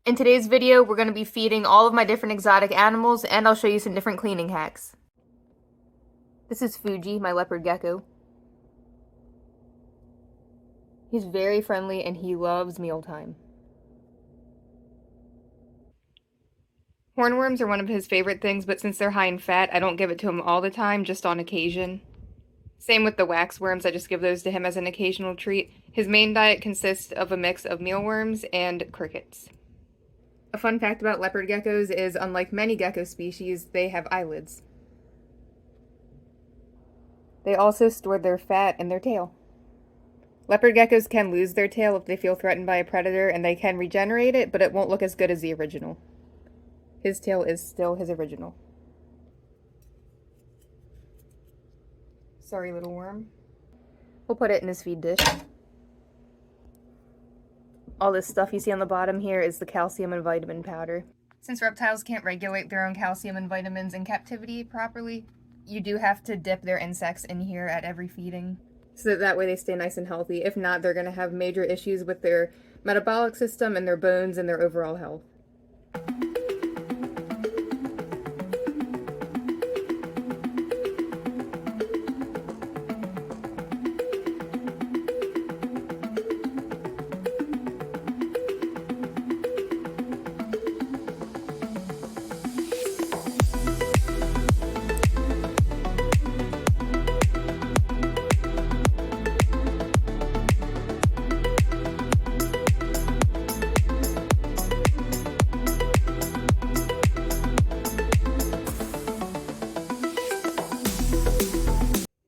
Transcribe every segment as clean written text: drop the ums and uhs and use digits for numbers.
In today's video, we're going to be feeding all of my different exotic animals, and I'll show you some different cleaning hacks. This is Fuji, my leopard gecko. He's very friendly and he loves mealtime. Hornworms are one of his favorite things, but since they're high in fat, I don't give it to him all the time, just on occasion. Same with the waxworms, I just give those to him as an occasional treat. His main diet consists of a mix of mealworms and crickets. A fun fact about leopard geckos is, unlike many gecko species, they have eyelids. They also store their fat in their tail. Leopard geckos can lose their tail if they feel threatened by a predator, and they can regenerate it, but it won't look as good as the original. His tail is still his original. Sorry, little worm. We'll put it in his feed dish. All this stuff you see on the bottom here is the calcium and vitamin powder. Since reptiles can't regulate their own calcium and vitamins in captivity properly, you do have to dip their insects in here at every feeding, so that way they stay nice and healthy. If not, they're going to have major issues with their metabolic system and their bones and their overall health.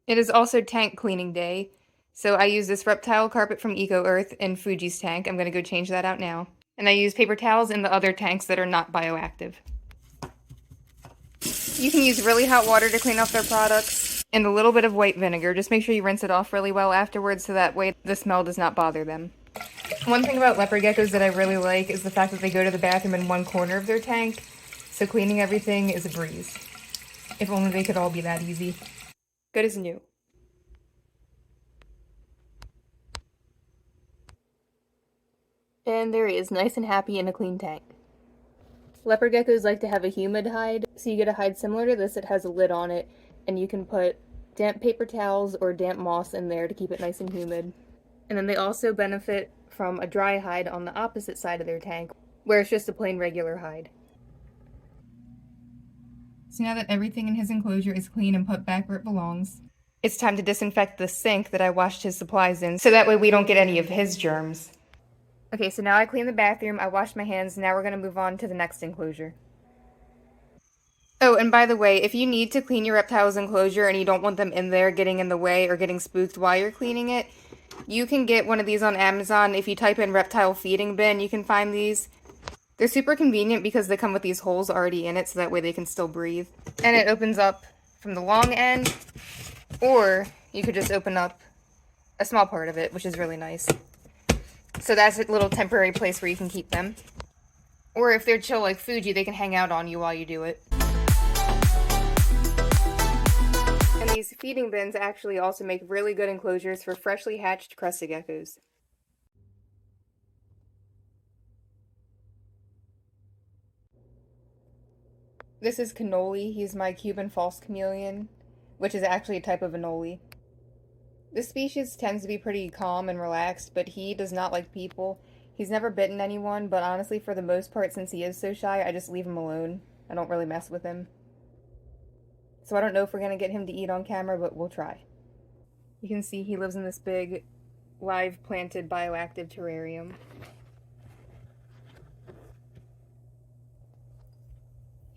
It is also tank cleaning day, so I use this reptile carpet from Eco-Earth in Fuji's tank. I'm going to go change that out now. And I use paper towels in the other tanks that are not bioactive. You can use really hot water to clean off their products, and a little bit of white vinegar. Just make sure you rinse it off really well afterwards so that way the smell does not bother them. One thing about leopard geckos that I really like is the fact that they go to the bathroom in one corner of their tank, so cleaning everything is a breeze. If only they could all be that easy. Good as new. And there he is, nice and happy in a clean tank. Leopard geckos like to have a humid hide, so you get a hide similar to this that has a lid on it, and you can put damp paper towels or damp moss in there to keep it nice and humid. And then they also benefit from a dry hide on the opposite side of their tank, where it's just a plain regular hide. So now that everything in his enclosure is clean and put back where it belongs, it's time to disinfect the sink that I washed his supplies in, so that way we don't get any of his germs. Okay, so now I cleaned the bathroom, I washed my hands, now we're going to move on to the next enclosure. Oh, and by the way, if you need to clean your reptile's enclosure and you don't want them in there getting in the way or getting spooked while you're cleaning it, you can get one of these on Amazon. If you type in reptile feeding bin, you can find these. They're super convenient because they come with these holes already in it, so that way they can still breathe. And it opens up from the long end, or you could just open up a small part of it, which is really nice. So that's a little temporary place where you can keep them. Or if they're chill like Fuji, they can hang out on you while you do it. And these feeding bins actually also make really good enclosures for freshly hatched crested geckos. This is Anole. He's my Cuban False Chameleon, which is actually a type of Anole. This species tends to be pretty calm and relaxed, but he does not like people. He's never bitten anyone, but honestly, for the most part, since he is so shy, I just leave him alone. I don't really mess with him. So I don't know if we're going to get him to eat on camera, but we'll try. You can see he lives in this big, live planted bioactive terrarium.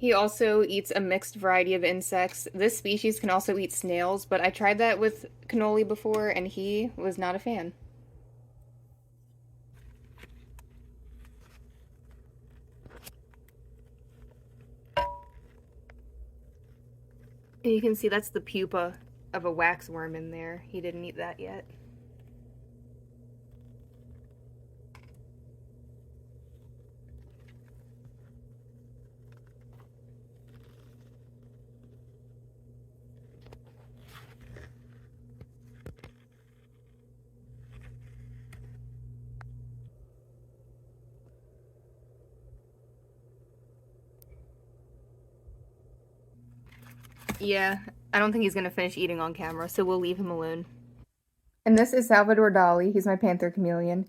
He also eats a mixed variety of insects. This species can also eat snails, but I tried that with Anole before, and he was not a fan. And you can see that's the pupa of a waxworm in there. He didn't eat that yet. Yeah, I don't think he's gonna finish eating on camera, so we'll leave him alone. And this is Salvador Dali. He's my Panther Chameleon.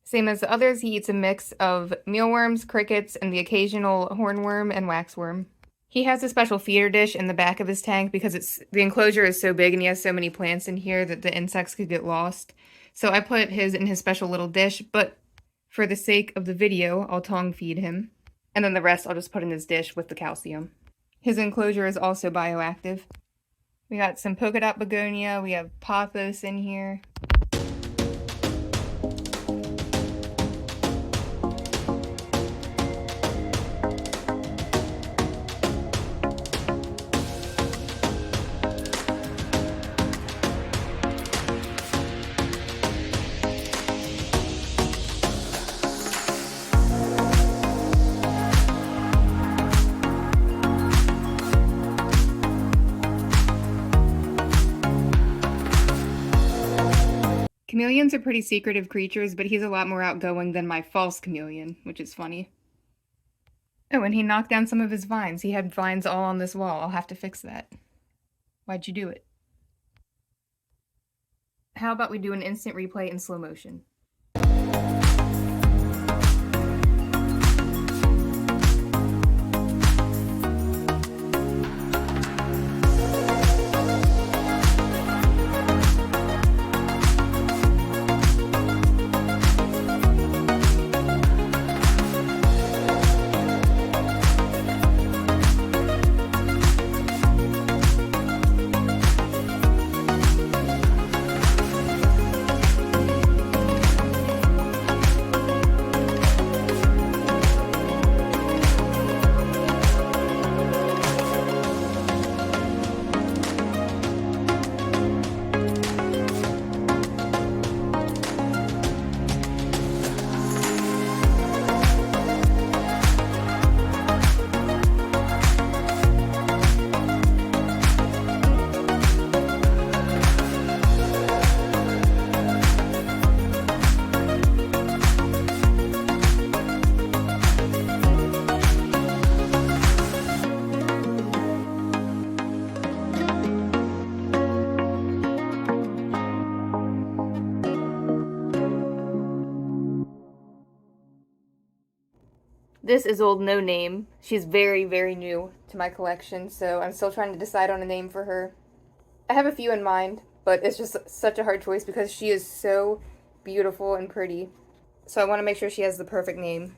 Same as the others, he eats a mix of mealworms, crickets, and the occasional hornworm and waxworm. He has a special feeder dish in the back of his tank because the enclosure is so big and he has so many plants in here that the insects could get lost. So I put his in his special little dish, but for the sake of the video, I'll tongue feed him. And then the rest I'll just put in his dish with the calcium. His enclosure is also bioactive. We got some polka dot begonia, we have pothos in here. Chameleons are pretty secretive creatures, but he's a lot more outgoing than my false chameleon, which is funny. Oh, and he knocked down some of his vines. He had vines all on this wall. I'll have to fix that. Why'd you do it? How about we do an instant replay in slow motion? This is old No Name. She's very, very new to my collection, so I'm still trying to decide on a name for her. I have a few in mind, but it's just such a hard choice because she is so beautiful and pretty. So I want to make sure she has the perfect name.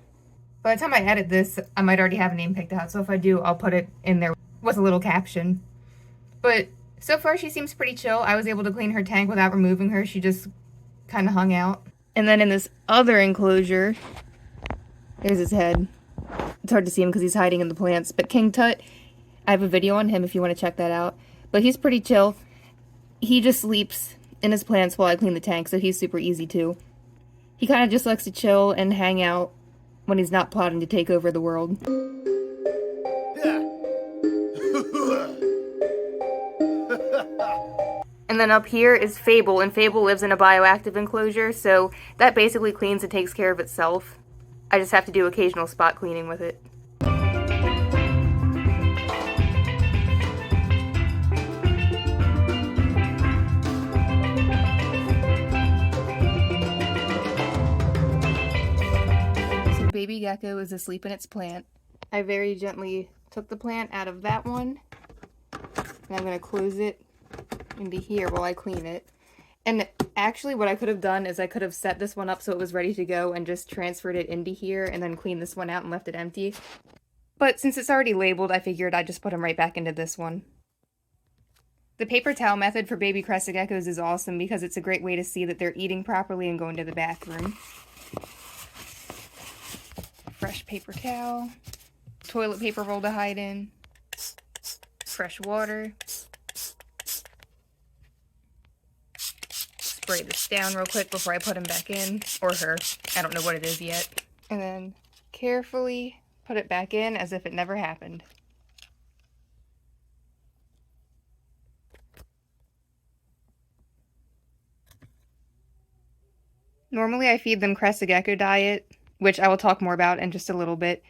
By the time I edit this, I might already have a name picked out, so if I do, I'll put it in there with a little caption. But so far, she seems pretty chill. I was able to clean her tank without removing her. She just kind of hung out. And then in this other enclosure, there's his head. It's hard to see him because he's hiding in the plants. But King Tut, I have a video on him if you want to check that out. But he's pretty chill. He just sleeps in his plants while I clean the tank, so he's super easy too. He kind of just likes to chill and hang out when he's not plotting to take over the world. And then up here is Fable, and Fable lives in a bioactive enclosure, so that basically cleans and takes care of itself. I just have to do occasional spot cleaning with it. So baby gecko is asleep in its plant. I very gently took the plant out of that one, and I'm going to close it into here while I clean it. And actually what I could have done is I could have set this one up so it was ready to go and just transferred it into here and then cleaned this one out and left it empty. But since it's already labeled, I figured I'd just put them right back into this one. The paper towel method for baby crested geckos is awesome because it's a great way to see that they're eating properly and going to the bathroom. Fresh paper towel, toilet paper roll to hide in, fresh water. Spray this down real quick before I put him back in, or her. I don't know what it is yet. And then carefully put it back in as if it never happened. Normally I feed them Crested Gecko diet, which I will talk more about in just a little bit.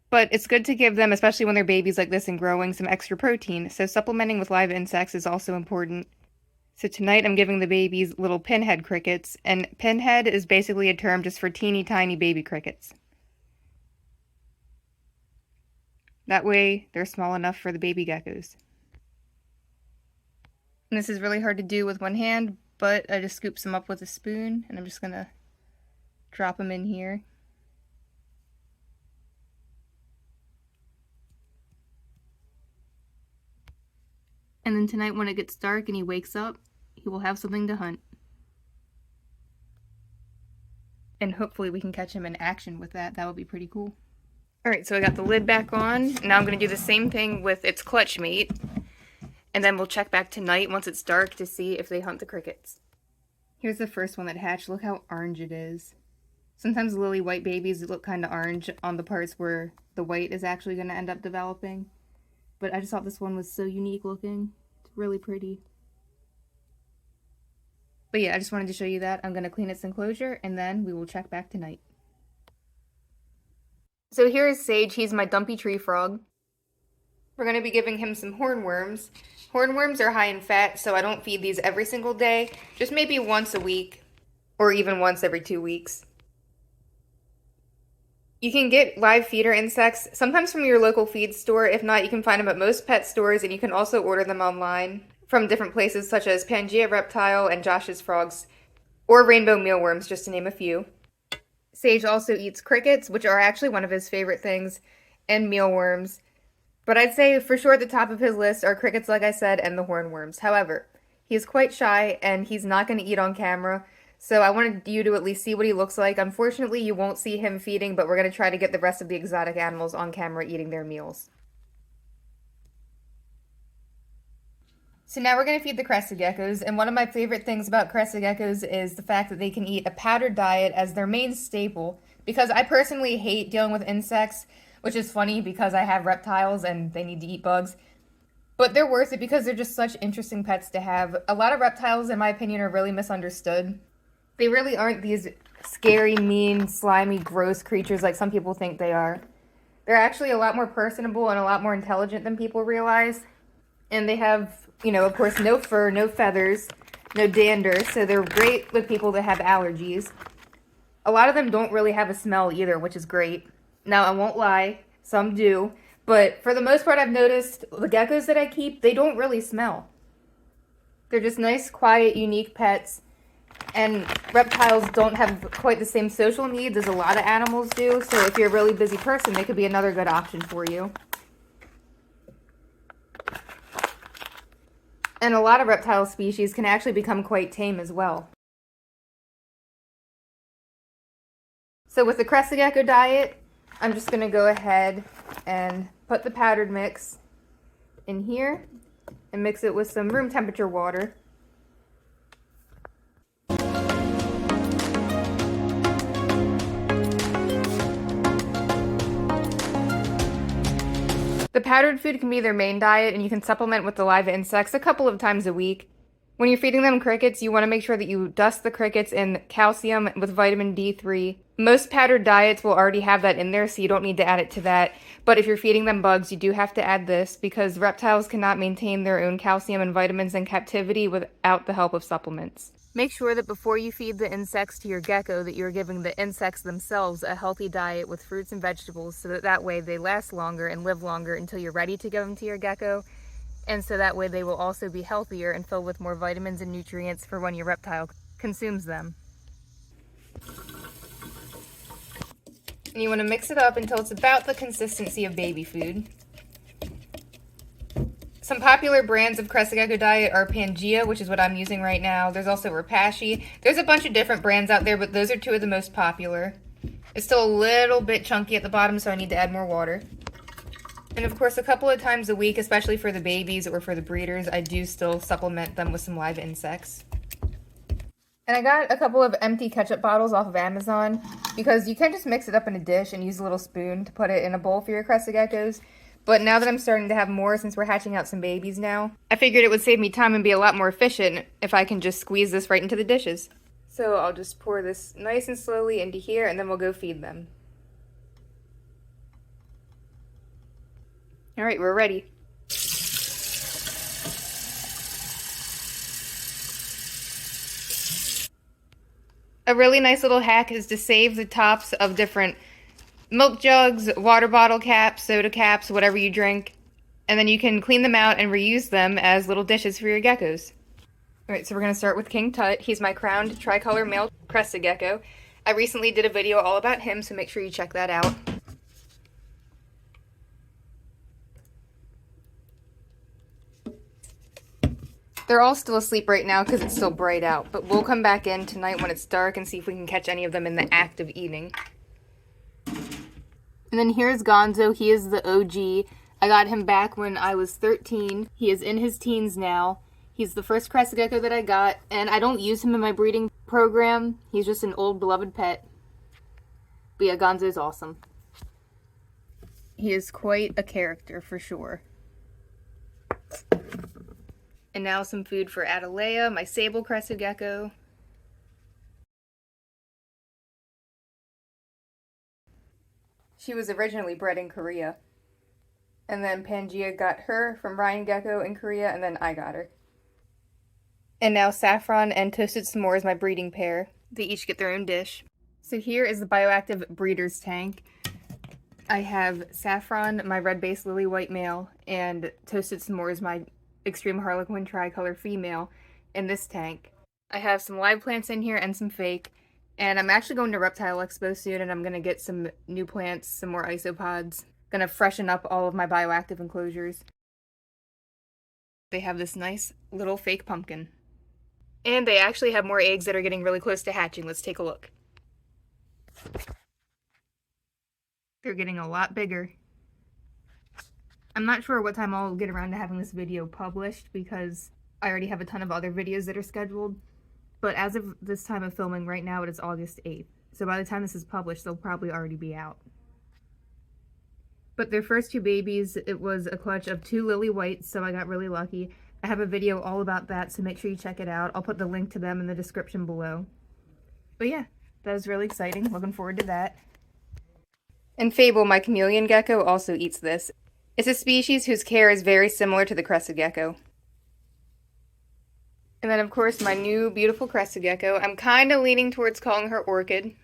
But it's good to give them, especially when they're babies like this and growing, some extra protein, so supplementing with live insects is also important. So tonight I'm giving the babies little pinhead crickets, and pinhead is basically a term just for teeny tiny baby crickets. That way they're small enough for the baby geckos. And this is really hard to do with one hand, but I just scoop some up with a spoon, and I'm just gonna drop them in here. And then tonight when it gets dark and he wakes up, he will have something to hunt. And hopefully we can catch him in action with that. That would be pretty cool. Alright, so I got the lid back on. Now I'm going to do the same thing with its clutch mate. And then we'll check back tonight once it's dark to see if they hunt the crickets. Here's the first one that hatched. Look how orange it is. Sometimes lily white babies look kind of orange on the parts where the white is actually going to end up developing. But I just thought this one was so unique looking. It's really pretty. But yeah, I just wanted to show you that. I'm going to clean its enclosure, and then we will check back tonight. So here is Sage. He's my Dumpy Tree Frog. We're going to be giving him some hornworms. Hornworms are high in fat, so I don't feed these every single day. Just maybe once a week, or even once every 2 weeks. You can get live feeder insects, sometimes from your local feed store. If not, you can find them at most pet stores, and you can also order them online from different places such as Pangea Reptile and Josh's Frogs, or rainbow mealworms, just to name a few. Sage also eats crickets, which are actually one of his favorite things, and mealworms. But I'd say for sure at the top of his list are crickets, like I said, and the hornworms. However, he's quite shy, and he's not going to eat on camera, so I wanted you to at least see what he looks like. Unfortunately, you won't see him feeding, but we're going to try to get the rest of the exotic animals on camera eating their meals. So now we're going to feed the Crested Geckos, and one of my favorite things about Crested Geckos is the fact that they can eat a powdered diet as their main staple, because I personally hate dealing with insects, which is funny because I have reptiles and they need to eat bugs. But they're worth it because they're just such interesting pets to have. A lot of reptiles, in my opinion, are really misunderstood. They really aren't these scary, mean, slimy, gross creatures like some people think they are. They're actually a lot more personable and a lot more intelligent than people realize. And they have, you know, of course, no fur, no feathers, no dander, so they're great with people that have allergies. A lot of them don't really have a smell either, which is great. Now, I won't lie, some do, but for the most part I've noticed the geckos that I keep, they don't really smell. They're just nice, quiet, unique pets, and reptiles don't have quite the same social needs as a lot of animals do, so if you're a really busy person, they could be another good option for you. And a lot of reptile species can actually become quite tame as well. So with the Crested Gecko diet, I'm just going to go ahead and put the powdered mix in here and mix it with some room temperature water. The powdered food can be their main diet, and you can supplement with the live insects a couple of times a week. When you're feeding them crickets, you want to make sure that you dust the crickets in calcium with vitamin D3. Most powdered diets will already have that in there, so you don't need to add it to that. But if you're feeding them bugs, you do have to add this, because reptiles cannot maintain their own calcium and vitamins in captivity without the help of supplements. Make sure that before you feed the insects to your gecko that you're giving the insects themselves a healthy diet with fruits and vegetables, so that way they last longer and live longer until you're ready to give them to your gecko. And so that way they will also be healthier and filled with more vitamins and nutrients for when your reptile consumes them. And you want to mix it up until it's about the consistency of baby food. Some popular brands of Crested Gecko diet are Pangea, which is what I'm using right now. There's also Repashy. There's a bunch of different brands out there, but those are two of the most popular. It's still a little bit chunky at the bottom, so I need to add more water. And of course, a couple of times a week, especially for the babies or for the breeders, I do still supplement them with some live insects. And I got a couple of empty ketchup bottles off of Amazon, because you can just mix it up in a dish and use a little spoon to put it in a bowl for your Crested Geckos. But now that I'm starting to have more, since we're hatching out some babies now, I figured it would save me time and be a lot more efficient if I can just squeeze this right into the dishes. So I'll just pour this nice and slowly into here, and then we'll go feed them. Alright, we're ready. A really nice little hack is to save the tops of different milk jugs, water bottle caps, soda caps, whatever you drink, and then you can clean them out and reuse them as little dishes for your geckos. Alright, so we're going to start with King Tut. He's my crowned tricolor male Crested Gecko. I recently did a video all about him, so make sure you check that out. They're all still asleep right now because it's still bright out, but we'll come back in tonight when it's dark and see if we can catch any of them in the act of eating. And then here's Gonzo. He is the OG. I got him back when I was 13. He is in his teens now. He's the first Crested Gecko that I got, and I don't use him in my breeding program. He's just an old beloved pet. But yeah, Gonzo's awesome. He is quite a character for sure. And now some food for Anole, my sable Crested Gecko. She was originally bred in Korea. And then Pangea got her from Ryan Gecko in Korea, and then I got her. And now Saffron and Toasted S'mores, my breeding pair. They each get their own dish. So here is the bioactive breeder's tank. I have Saffron, my red-based lily white male, and Toasted S'mores, my extreme harlequin tricolor female, in this tank. I have some live plants in here and some fake, and I'm actually going to Reptile Expo soon, and I'm going to get some new plants, some more isopods. Going to freshen up all of my bioactive enclosures. They have this nice little fake pumpkin. And they actually have more eggs that are getting really close to hatching. Let's take a look. They're getting a lot bigger. I'm not sure what time I'll get around to having this video published because I already have a ton of other videos that are scheduled. But as of this time of filming right now, it is August 8th. So by the time this is published, they'll probably already be out. But their first two babies, it was a clutch of 2 lily whites, so I got really lucky. I have a video all about that, so make sure you check it out. I'll put the link to them in the description below. But yeah, that was really exciting. Looking forward to that. And Fable, my Chameleon Gecko, also eats this. It's a species whose care is very similar to the Crested Gecko. And then, of course, my new beautiful Crested Gecko. I'm kind of leaning towards calling her Orchid.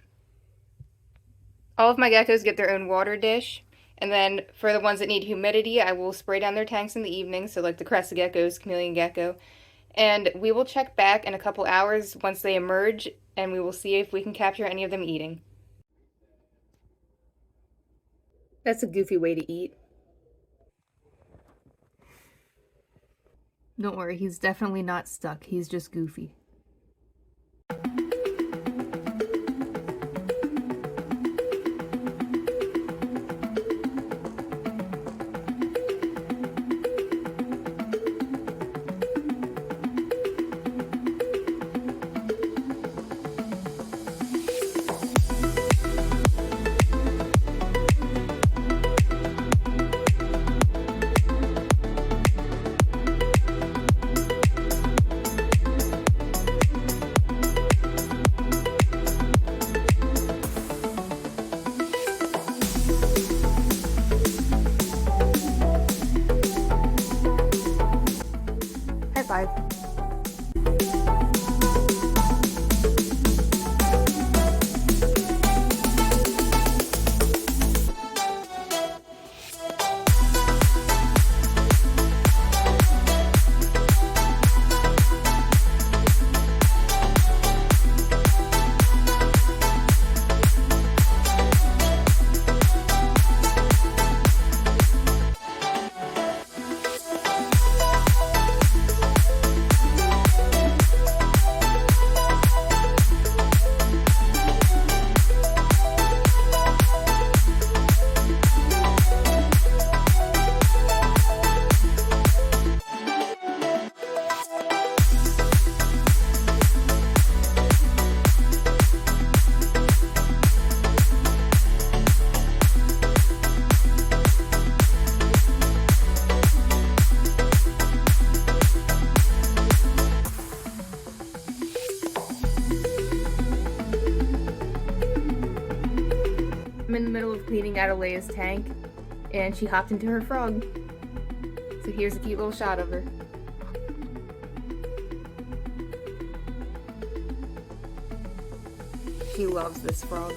All of my geckos get their own water dish. And then, for the ones that need humidity, I will spray down their tanks in the evening, so like the Crested Geckos, Chameleon Gecko. And we will check back in a couple hours once they emerge, and we will see if we can capture any of them eating. That's a goofy way to eat. Don't worry, he's definitely not stuck. He's just goofy. High five. I'm in the middle of cleaning Anole's tank, and she hopped into her frog. So here's a cute little shot of her. She loves this frog.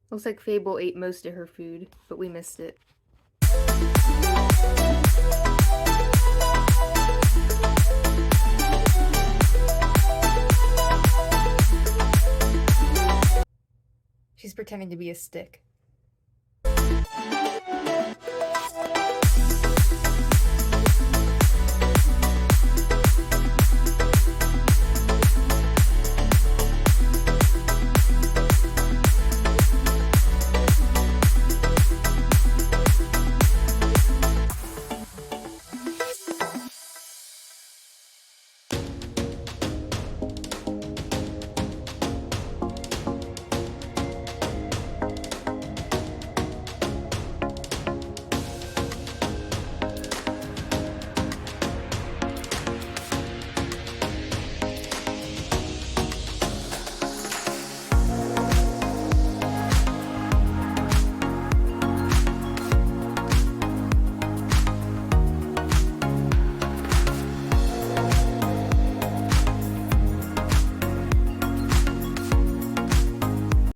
Looks like Fable ate most of her food, but we missed it. She's pretending to be a stick.